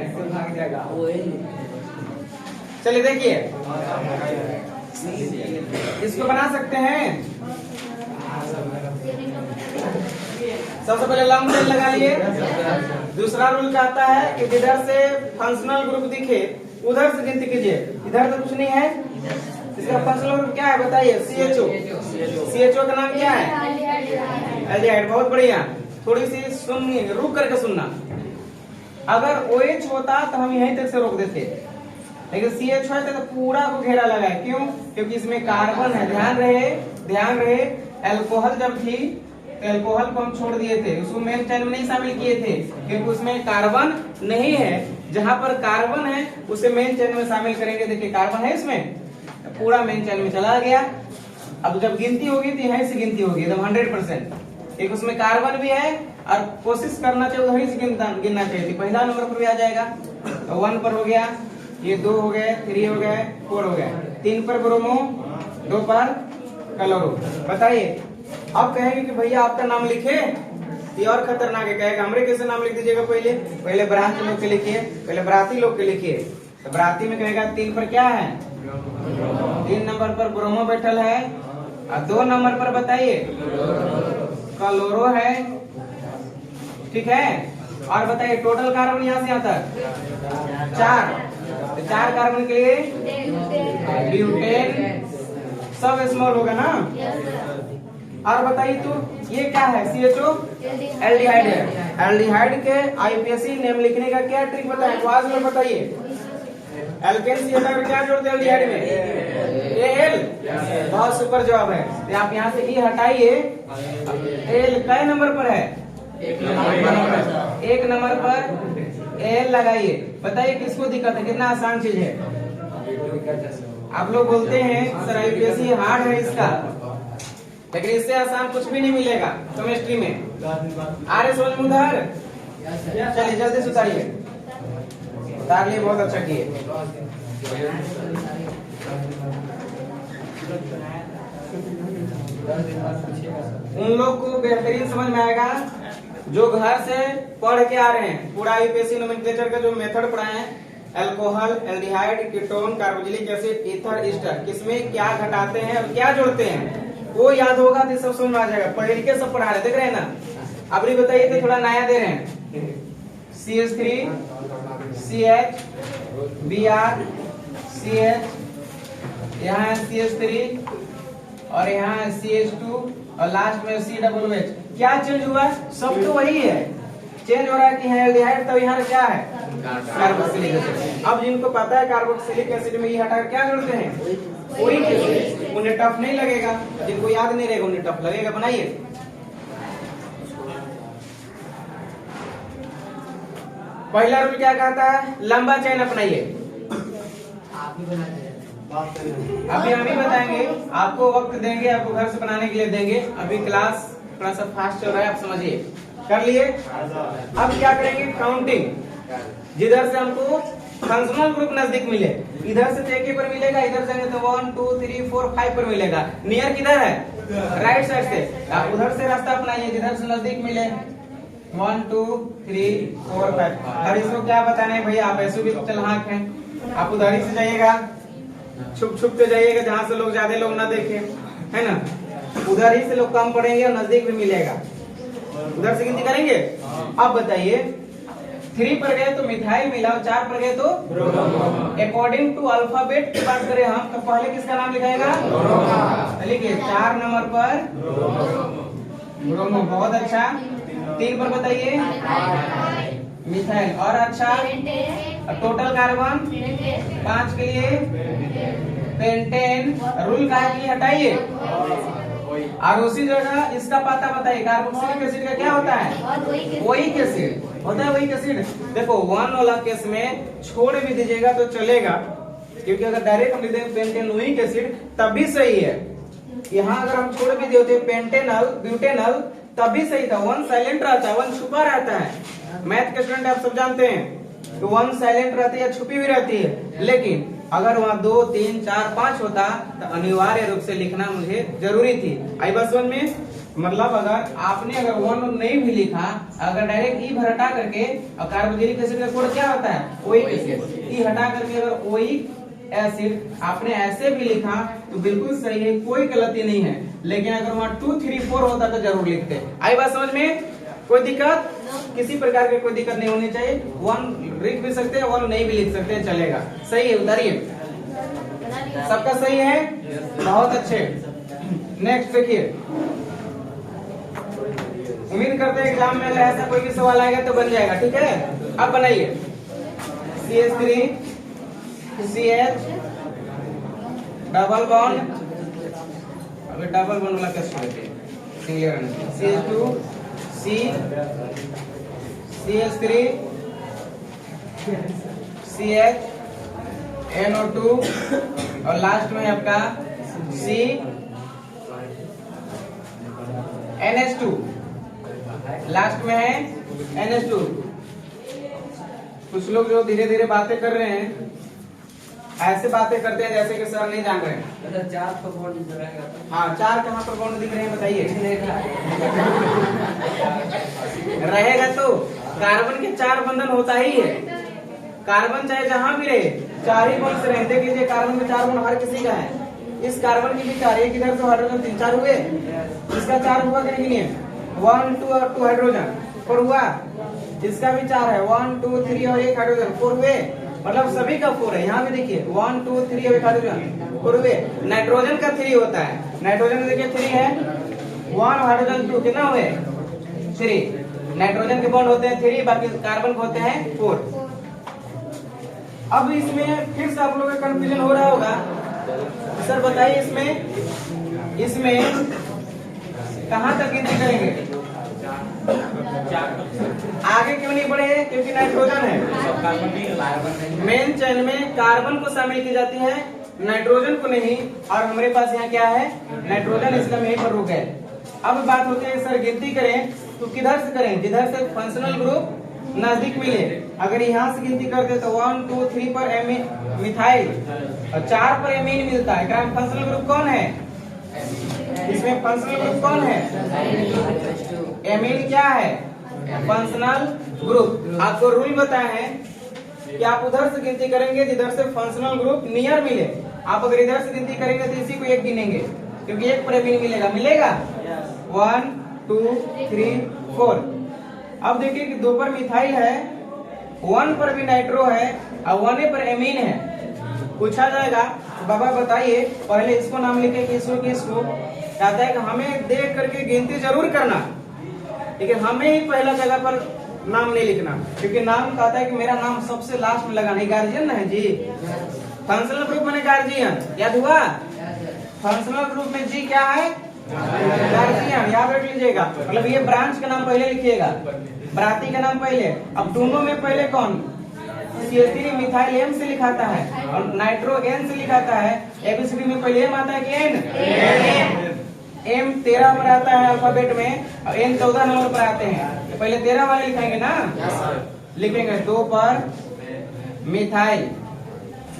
चलिए देखिए, इसको बना सकते हैं, सबसे पहले लॉन्ग टेल लगा लिए। दूसरा रूल कहता है कि जिधर से फंक्शनल ग्रुप दिखे उधर से गिनती कीजिए। इधर तो कुछ नहीं है, इसका फंक्शनल ग्रुप क्या है बताइए? CHO। CHO का नाम क्या है? एल्डिहाइड। बहुत बढ़िया। थोड़ी सी सुनिए, रुक करके सुनना। अगर OH होता तो हम यहीं तक से रोक देते, लेकिन CH है तो पूरा को घेरा लगा है। क्यों? क्योंकि इसमें कार्बन है। ध्यान रहे अल्कोहल जब थी तो अल्कोहल को हम छोड़ दिए थे, उसको मेन चेन में नहीं शामिल किए थे क्योंकि उसमें कार्बन नहीं है। जहां पर कार्बन है उसे मेन चेन में शामिल करेंगे। देखिए कार्बन है इसमें, तो पूरा मेन चेन में चला गया। अब जब गिनती होगी तो यहीं से गिनती होगी एकदम 100%। एक उसमें कार्बन भी है और कोशिश करना चाहिए उधर से गिनना चाहिए। पहला नंबर पर भी आ जाएगा, तो 1 पर हो गया, ये 2 हो गए, 3 हो गए, 4 हो गए, 3 पर ब्रोमो, 2 पर क्लोरो। बताइए अब कहेंगे कि भैया आपका नाम लिखे, ये और खतरनाक है। कहेगा हमरे कैसे नाम लिख दीजिएगा? पहले बराती लोग के लिखिए, पहले बराती लोग के लिखिए। तो बराती में कहेगा 3 पर क्या है? 3 नंबर पर ब्रोमो बैठल है और 2 नंबर पर बताइए क्लोरो है। ठीक है, और बताइए टोटल कार्बन यहाँ से यहाँ तक 4 कार्बन के लिए ब्यूटेन, सब स्मॉल होगा ना। और बताइए तो ये क्या है? CHO एल्डिहाइड है। एल्डिहाइड के IUPAC नेम लिखने का क्या ट्रिक बताएं? आवाज में बताइए। एल्केन से हटाकर क्या जोड़ते हैं एल्डिहाइड में? AL। बहुत सुपर जवाब है। तो आप यहाँ से E हटाइए। एल कै नंबर पर है? 1 नंबर पर AL लगाइए। बताइए किसको दिक्कत है? कितना आसान चीज है। आप लोग बोलते हैं सर IUPAC हार्ड है इसका, लेकिन इससे आसान कुछ भी नहीं मिलेगा केमिस्ट्री में। आ रहे समझ में उधर? चलिए जल्दी से उतारिए। उतार लिए, बहुत अच्छा किए। उन लोग को बेहतरीन समझ में आएगा जो घर से पढ़ के आ रहे हैं। पूरा IUPAC नोमेनक्लेचर का जो मेथड पढ़ाए हैं, alcohol, aldehyde, ketone, carboxylic acid, ether, Easter, किसमें क्या घटाते हैं और क्या जोड़ते हैं, वो याद होगा तो सब समझ में आ जाएगा। पढ़ के सब पढ़ा रहे, देख रहे हैं ना। अब बताइए तो थोड़ा नया दे रहे हैं। CH3 CH Br CH, यहाँ है CH3 और यहाँ है CH2 और लास्ट में COOH। क्या चेंज हुआ है? सब तो वही है, चेंज हो रहा है कि है एल्डिहाइड, तो यहाँ क्या है? Carboxylic acid. अब जिनको पता है कार्बोक्सिलिक एसिड में ये हटाकर क्या जोड़ते हैं? OH acid. उन्हें टफ नहीं लगेगा, जिनको याद नहीं रहेगा उन्हें टफ लगेगा। बनाइए। पहला रूल क्या कहता है? लंबा चेन अपनाइए। अभी हम ही बताएंगे, आपको वक्त देंगे, आपको घर से बनाने के लिए देंगे। अभी क्लास थोड़ा सा फास्ट चल रहा है, आप समझिए। कर लिए? अब क्या करेंगे? काउंटिंग। जिधर से हमको फंक्शनल ग्रुप नजदीक मिले, इधर से एक पर मिलेगा, इधर से तो 1 2 3 4 5 पर मिलेगा। नियर किधर है? राइट साइड से। आप उधर से रास्ता अपनाइए जिधर से नजदीक मिले। 1 2 3 4 5। और इसको क्या बताना है भैया? आप ऐसे भी चलाक हैं, आप उधर ही से जाइएगा, छुप छुप के जाइएगा जहाँ से लोग ज्यादा लोग ना देखे, है ना। उधर ही से लोग कम पड़ेंगे और नजदीक भी मिलेगा। उधर से गिनती करेंगे। अब बताइए 3 पर गए तो मिथाइल मिला और 4 पर गए तो अकॉर्डिंग टू अल्फाबेट की बात करें हम तो पहले किसका नाम लिखाएगा? लिखिए 4 नंबर पर ब्रोमो। बहुत अच्छा। 3 पर बताइए मिथाइल। और अच्छा टोटल कार्बन 5 के लिए पेंटेन। रूल का है कि हटाइए और उसी जगह इसका पता बताइए। कार्बोक्सिलिक एसिड का क्या होता है? वही एसिड होता है, वही एसिड। देखो 1 वाला केस में छोड़ भी दीजिएगा तो चलेगा, क्योंकि अगर डायरेक्ट हम लिख दें पेंटेन वही एसिड तब भी सही है। यहाँ अगर हम छोड़ भी दिए होते पेंटेनल ब्यूटेनल तब भी सही था। 1 साइलेंट रहता है, 1 छुपा रहता है। मैथ के स्टूडेंट आप सब जानते हैं तो 1 साइलेंट रहती है, छुपी भी रहती है। लेकिन अगर वहाँ 2 3 4 5 होता तो अनिवार्य रूप से लिखना मुझे जरूरी थी। आई बस 1 में मतलब अगर आपने अगर 1 नहीं भी लिखा, अगर डायरेक्ट ई भर हटा करके और कार्बोक्सिलिक एसिड का कोड क्या होता है? Oic acid. ई हटा करके अगर ओइक एसिड आपने ऐसे भी लिखा तो बिल्कुल सही है, कोई गलती नहीं है। लेकिन अगर वहाँ 2 3 4 होता तो जरूर लिखते। आई बात समझ में? कोई दिक्कत? किसी प्रकार की कोई दिक्कत नहीं होनी चाहिए। 1 लिख भी सकते हैं, 1 नहीं भी लिख सकते हैं, चलेगा। सही है, उतारिए। सबका सही है? बहुत अच्छे। नेक्स्ट देखिए, उम्मीद करते हैं एग्जाम में अगर ऐसा कोई भी सवाल आएगा तो बन जाएगा, ठीक है। अब बनाइए CH3 CH डबल बॉन्ड, अभी डबल बॉन्ड वाला कैसे लिखेंगे? Single CH2 C CH3 CH NO2 और लास्ट में आपका C NH2, लास्ट में है NH2। कुछ लोग जो धीरे धीरे बातें कर रहे हैं, ऐसे बातें करते हैं जैसे कि सर नहीं जान रहे हैं। 4 पर बॉन्ड दिख रहा है। हाँ, 4 कहाँ पर बॉन्ड दिख रहे हैं बताइए? रहेगा तो कार्बन के 4 बंधन होता ही है। कार्बन चाहे जहां भी रहे 4 ही बॉन्ड से रहते। कीजिए कार्बन के 4 बॉन्ड हर किसी का है। इस कार्बन की भी 4, एक इधर से हाइड्रोजन 3-4 हुए, इसका 4 हुआ कि नहीं? 1 2 और 2 हाइड्रोजन 4 हुआ। इसका भी 4 है, 1 2 3 और 1 हाइड्रोजन 4 हुए, मतलब सभी का 4 है। यहाँ भी देखिए 1 2 3 और 1 हाइड्रोजन 4 हुए। नाइट्रोजन का 3 होता है। नाइट्रोजन देखिए 3 है, 1 हाइड्रोजन 2, कितना हुए? 3। नाइट्रोजन के बॉन्ड होते हैं 3, बाकी कार्बन के होते हैं 4। अब इसमें फिर से आप लोगों का कंफ्यूजन हो रहा होगा, सर बताइए इसमें कहाँ तक गिनती करेंगे? आगे क्यों नहीं बढ़े? क्योंकि नाइट्रोजन है। मेन चेन में कार्बन को शामिल की जाती है, नाइट्रोजन को नहीं। और हमारे पास यहाँ क्या है? नाइट्रोजन, इसलिए यहीं पर रुक गए। अब बात होती है सर गिनती करें तो किधर से करें? जिधर से फंक्शनल ग्रुप नजदीक मिले। अगर यहाँ से गिनती करते तो 1 2 3 पर मिथाइल और 4 पर एमीन मिलता है। फंक्शनल ग्रुप कौन है? इसमें फंक्शनल ग्रुप कौन है? एमीन क्या है? Functional group. आपको रूल बताए हैं कि आप उधर से गिनती करेंगे जिधर से फंक्शनल ग्रुप नियर मिले। आप अगर इधर से गिनती करेंगे तो इसी को 1 गिनेंगे, क्योंकि 1 पर एमीन मिलेगा। 1 2 3 4। अब देखिए कि 2 पर मिथाइल है, 1 पर भी नाइट्रो है और 1 पर एमीन है। पूछा जाएगा बाबा बताइए पहले इसको नाम लिखे कि इसको कहता है कि हमें देख करके गिनती जरूर करना, लेकिन हमें ही पहला जगह पर नाम नहीं लिखना, क्योंकि नाम कहता है कि मेरा नाम सबसे लास्ट में लगाना। गार्जियन है जी, फंक्शनल ग्रुप में गार्जियन, याद हुआ? फंक्शनल ग्रुप में जी क्या है? गार्जियन, याद रख लीजिएगा। मतलब ये ब्रांच का नाम पहले लिखिएगा, ब्राती का नाम पहले। अब दोनों में पहले कौन? CH3 मिथाइल M से लिखाता है और नाइट्रो N से लिखाता है। ABCD में पहले M आता है कि N? M 13 पर आता है अल्फाबेट में और N 14 नंबर पर आते हैं। तो पहले 13 वाले लिखेंगे ना? लिखेंगे 2 पर मिथाइल,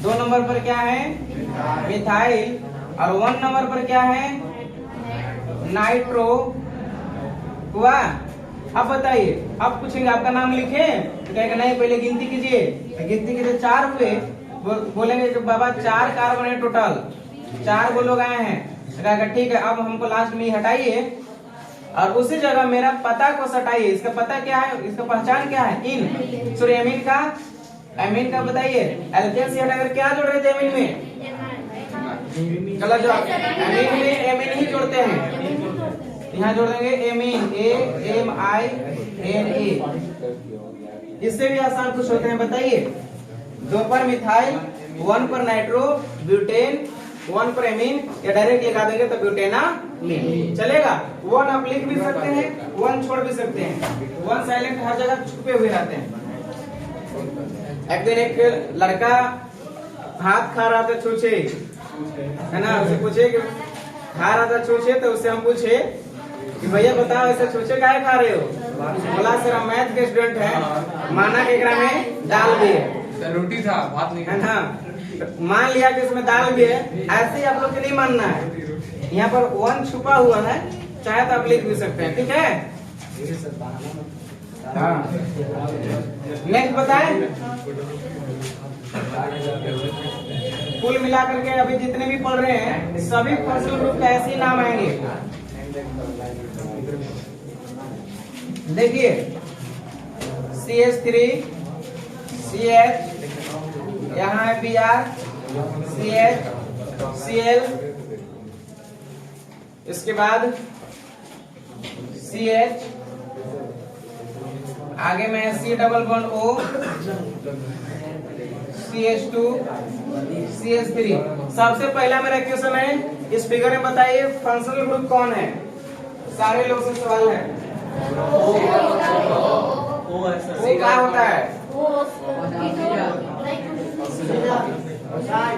2 नंबर पर क्या है? मिथाइल, और 1 नंबर पर क्या है? नाइट्रो हुआ। अब बताइए, अब पूछेंगे आपका नाम लिखे तो कहेगा नहीं पहले गिनती कीजिए। तो गिनती कीजिए 4 हुए, बोलेंगे कि बाबा 4 कार्बन है टोटल, 4 वो लोग आए हैं। तो कहेगा ठीक है, अब हमको लास्ट में हटाइए और उसी जगह मेरा पता को हटाइए। इसका पता क्या है? इसका पहचान क्या है? इन। सॉरी एमीन का बताइए। एल्केन से हटाकर क्या जोड़ रहे थे एमीन में? गलत जवाब। एमीन में एमीन ही जोड़ते हैं, यहाँ जोड़ देंगे एमीन, AMINA। इससे भी आसान कुछ होते हैं बताइए। 2 पर मिथाइल, 1 पर नाइट्रो, ब्यूटेन, 1 पर एमीन, या डायरेक्ट लगा देंगे तो ब्यूटेनामीन चलेगा। 1 आप लिख भी सकते हैं, 1 छोड़ भी सकते हैं। 1 साइलेंट हर जगह छुपे हुए रहते हैं। एक दिन एक लड़का भात खा रहा था छूछे, है ना? उसे पूछे कि खा रहा था छूछे, तो उससे हम पूछे कि भैया बताओ ऐसे छूछे काहे खा रहे हो? बोला सर हम मैथ के स्टूडेंट हैं, माना कि एकरा में दाल भी है। रोटी था, भात नहीं, है ना? मान लिया कि इसमें दाल भी है। ऐसे ही आप लोग को नहीं मानना है। यहाँ पर 1 छुपा हुआ है, चाहे तो आप लिख भी सकते हैं, ठीक है? हाँ, नेक्स्ट बताएं। कुल मिलाकर के अभी जितने भी पढ़ रहे हैं सभी फंक्शनल ग्रुप का ऐसे ही नाम आएंगे। देखिए CH3 CH, यहाँ है Br CH Cl, इसके बाद CH, आगे में है C double bond O CH2 CH3। सबसे पहला मेरा क्वेश्चन है, इस फिगर में बताइए फंक्शनल ग्रुप कौन है? सारे लोग से सवाल है। वो क्या होता है?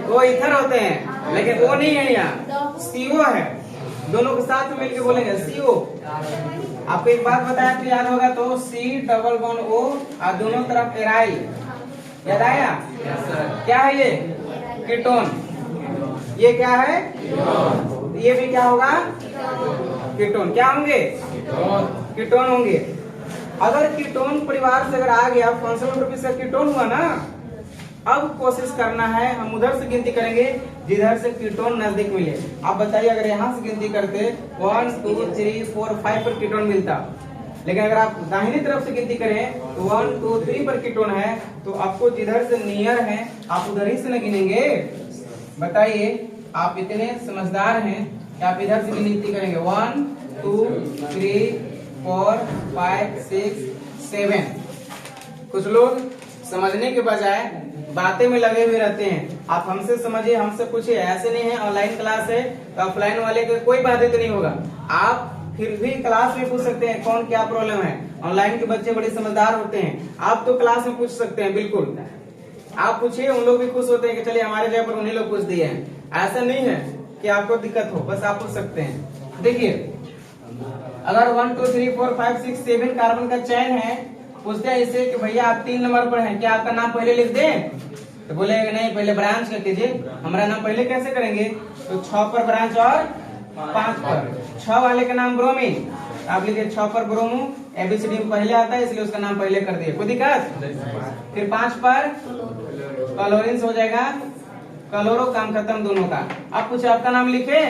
वो इथर होते हैं, लेकिन वो नहीं है यहाँ, CO है। दोनों के साथ मिलकर बोलेंगे CO। आपको एक बात बताया तो याद होगा, तो C डबल बॉन्ड O और दोनों तरफ एराइल, याद आया? क्या है ये? कीटोन। ये क्या है? ये भी क्या होगा? कीटोन। क्या होंगे? कीटोन होंगे। अगर कीटोन परिवार से अगर आ गया, फंक्शनल ग्रुप इसका कीटोन हुआ ना। अब कोशिश करना है, हम उधर से गिनती करेंगे जिधर से कीटोन नजदीक मिले। आप बताइए, अगर यहाँ से गिनती करते 1 2 3 4 5 पर कीटोन मिलता, लेकिन अगर आप दाहिनी तरफ से गिनती करें तो 1 2 3 पर कीटोन है, तो आपको जिधर से नियर है आप उधर ही से न गिनेंगे। बताइए, आप इतने समझदार हैं कि आप इधर से गिनती करेंगे 1 2 3 4 5 6 7। कुछ लोग समझने के बजाय बातें में लगे हुए रहते हैं। आप हमसे समझिए, हमसे पूछिए। ऐसे नहीं है ऑनलाइन क्लास है तो ऑफलाइन वाले को कोई बाधित नहीं होगा। आप फिर भी क्लास में पूछ सकते हैं कौन क्या प्रॉब्लम है। ऑनलाइन के बच्चे बड़े समझदार होते हैं, आप तो क्लास में पूछ सकते हैं। बिल्कुल आप पूछिए, उन लोग भी खुश होते हैं कि चलिए हमारे जगह पर उन्हीं लोग पूछ दिए हैं। ऐसा नहीं है कि आपको दिक्कत हो, बस आप पूछ सकते हैं। देखिए, अगर 1 2 3 4 5 6 7 कार्बन का चैन है, पूछते हैं इसे कि भैया आप 3 नंबर पर हैं, क्या आपका नाम पहले लिख दें? तो बोलेगा नहीं, पहले ब्रांच कर कीजिए। हमारा नाम पहले कैसे करेंगे? तो 6 पर ब्रांच और 5 पर। 6 वाले का नाम ब्रोमीन, आप लिखिए 6 पर ब्रोमो। ABCD में पहले आता है इसलिए उसका नाम पहले कर दिए, कोई दिक्कत? फिर 5 पर क्लोरीन हो जाएगा, क्लोरो, काम खत्म दोनों का। अब कुछ आपका नाम लिखे,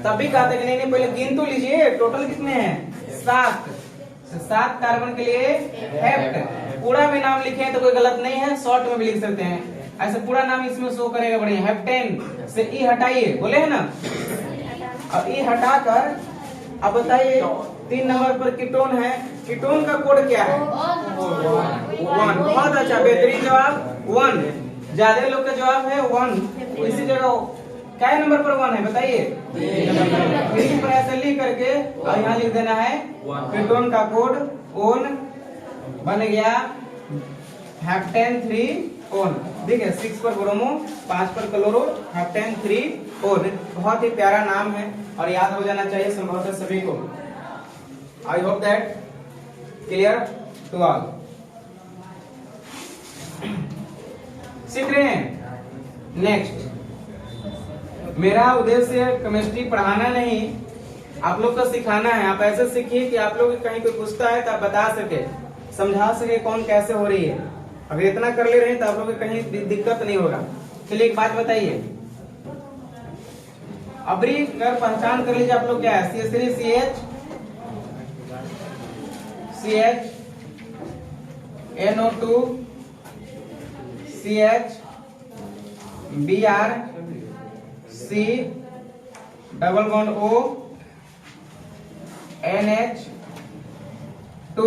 तभी कहते कि नहीं पहले गिन तो लीजिए टोटल कितने हैं? 7 कार्बन के लिए हेप्ट। पूरा भी नाम लिखे हैं तो कोई गलत नहीं है, शॉर्ट में भी लिख सकते हैं। ऐसे पूरा नाम इसमें शो करेगा बढ़िया। हेप्टेन से ई हटाइए, बोले है ना, और ई हटाकर अब बताइए 3 नंबर पर कीटोन है। कीटोन का कोड क्या है? 1। बहुत अच्छा, बेहतरीन जवाब 1। ज्यादा लोग का जवाब है 1। इसी जगह क्या नंबर पर 1 है बताइए? 3 पर ऐसे लिख करके और यहाँ लिख देना है कीटोन का कोड ओन, बन गया हेप्टेन 3 ओन। ठीक है, 6 पर ब्रोमो, 5 पर क्लोरो, हेप्टेन 3 ओन। बहुत ही प्यारा नाम है और याद हो जाना चाहिए संभवतः सभी को। I hope that clear to all. सीख रहे हैं? नेक्स्ट, मेरा उद्देश्य केमिस्ट्री पढ़ाना नहीं, आप लोग को सिखाना है। आप ऐसे सीखिए कि आप लोग कहीं कोई पूछता है तो आप बता सके, समझा सके कौन कैसे हो रही है। अगर इतना कर ले रहे हैं तो आप लोग को कहीं दिक्कत नहीं होगा। चलिए एक बात बताइए, अभी अगर पहचान कर लीजिए आप लोग क्या है? CH3 CH CH NO2 CH Br C double bond O NH2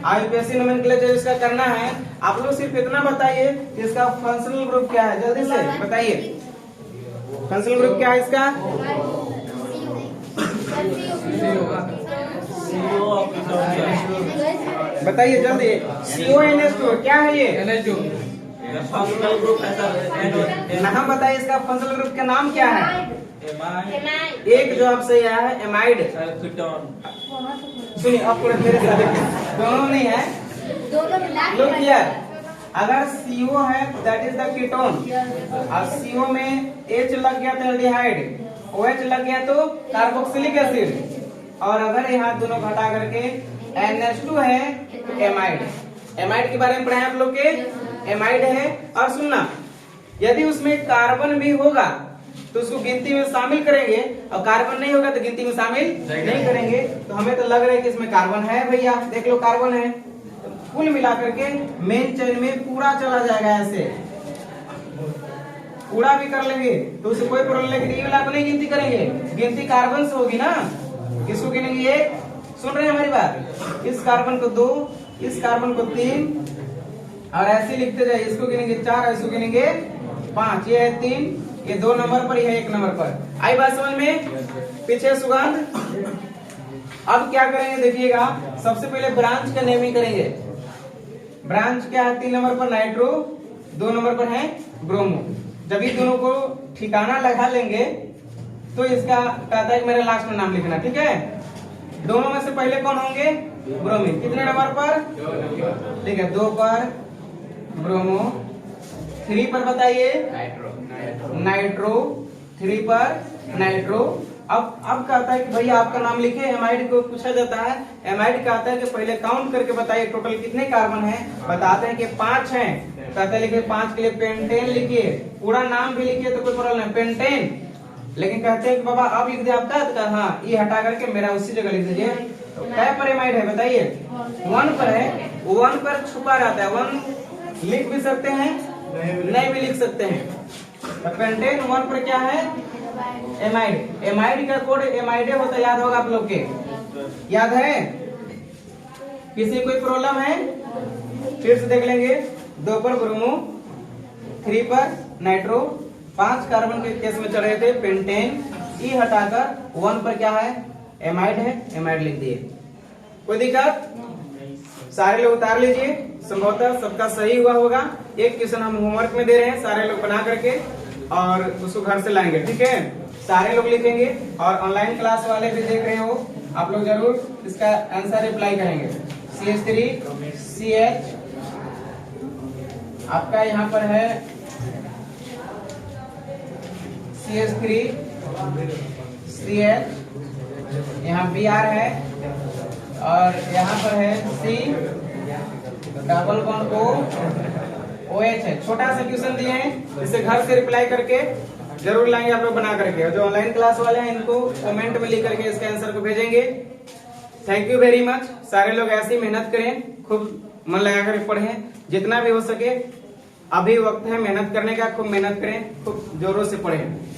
IUPAC nomenclature इसका करना है। आप लोग सिर्फ इतना बताइए कि इसका फंक्शनल ग्रुप क्या है, जल्दी से बताइए। फंक्शनल ग्रुप क्या है इसका? बताइए जल्दी। CONH2 क्या है ये? फंक्शनल ग्रुप है सर। नाम बताइए, इसका फंक्शनल ग्रुप का नाम क्या है? एक जो आपसे आया है एमाइड। सुनिए, आप पूरे मेरे साथ दोनों नहीं है, लुक हियर। अगर CO है दैट इज द कीटोन, और CO में H लग गया तो एल्डिहाइड, OH लग गया तो कार्बोक्सिलिक एसिड, और अगर यहाँ दोनों घटा करके NH2 है तो एमाइड। एमाइड के बारे में पढ़ाए आप लोग के, एमाइड है। और सुनना, यदि उसमें कार्बन भी होगा तो उसको गिनती में शामिल करेंगे, और कार्बन नहीं होगा तो गिनती में शामिल नहीं करेंगे। हमें तो लग रहा है कि इसमें कार्बन है भैया, देख लो कार्बन है। तो कुल मिलाकर के मेन चेन में पूरा चला जाएगा ऐसे, पूरा भी कर लेंगे तो उसे कोई प्रॉब्लम, लेकिन ये वाला को नहीं गिनती करेंगे, गिनती कार्बन से होगी ना। किसको गिनेंगे? एक, सुन रहे हैं हमारी बात? इस कार्बन को 2, इस कार्बन को 3 और ऐसे लिखते जाइए। इसको गिनेंगे 4, इसको गिनेंगे 5। ये है 3, ये 2 नंबर पर, यह 1 नंबर पर। आई बात समझ में? पीछे सुगंध। अब क्या करेंगे देखिएगा, सबसे पहले ब्रांच का नेमिंग करेंगे। ब्रांच क्या है? 3 नंबर पर नाइट्रो, 2 नंबर पर है ब्रोमो। जब ये दोनों को ठिकाना लगा लेंगे तो इसका कहता है कि मेरे लास्ट में नाम लिखना, ठीक है। दोनों में से पहले कौन होंगे? ब्रोमीन। कितने नंबर पर? ठीक है, 2 पर ब्रोमो, 3 पर बताइए नाइट्रो, 3 पर नाइट्रो। अब कहता है कि भैया आपका नाम लिखे। एमाइड को पूछा जाता है, एमाइड कहता है कि पहले काउंट करके बताइए टोटल कितने कार्बन हैं। बताते हैं कि 5 हैं। कहते हैं लिखिए 5 के लिए पेंटेन लिखिए, पूरा नाम भी लिखिए तो कोई प्रॉब्लम नहीं, पेंटेन। लेकिन कहते हैं कि बाबा अब लिख दिया आपका, तो हाँ ये हटा करके मेरा उसी जगह लिख दीजिए। तो क्या पर एमाइड है बताइए? 1 पर है। 1 पर छुपा रहता है, 1 लिख भी सकते हैं, नहीं भी लिख सकते हैं। तो पेंटेन 1 पर क्या है? एमाइड। एमाइड का कोड एमाइडे होता है, याद होगा आप लोग के, याद है? किसी कोई प्रॉब्लम है? फिर से देख लेंगे। 2 पर ब्रोमो, 3 पर नाइट्रो, 5 कार्बन के केस में चढ़ रहे थे पेंटेन। ई हटाकर 1 पर क्या है? एमाइड है, एमाइड लिख दिए। कोई दिक्कत? सारे लोग उतार लीजिए, संभवतः सबका सही हुआ होगा। एक क्वेश्चन हम होमवर्क में दे रहे हैं, सारे लोग बना करके और उसको घर से लाएंगे, ठीक है। सारे लोग लिखेंगे और ऑनलाइन क्लास वाले भी देख रहे हो, आप लोग जरूर इसका आंसर रिप्लाई करेंगे। CH3CH आपका यहाँ पर है CH3CH, यहाँ Br है और यहाँ पर है C डबल बॉन्ड OH है। छोटा सा क्वेश्चन दिए हैं, इसे घर से रिप्लाई करके जरूर लाएंगे आप लोग बना करके। जो ऑनलाइन क्लास वाले हैं इनको कमेंट में लिख करके इसके आंसर को भेजेंगे। Thank you very much. सारे लोग ऐसी मेहनत करें, खूब मन लगा कर पढ़ें, जितना भी हो सके। अभी वक्त है मेहनत करने का, खूब मेहनत करें, खूब जोरों से पढ़ें।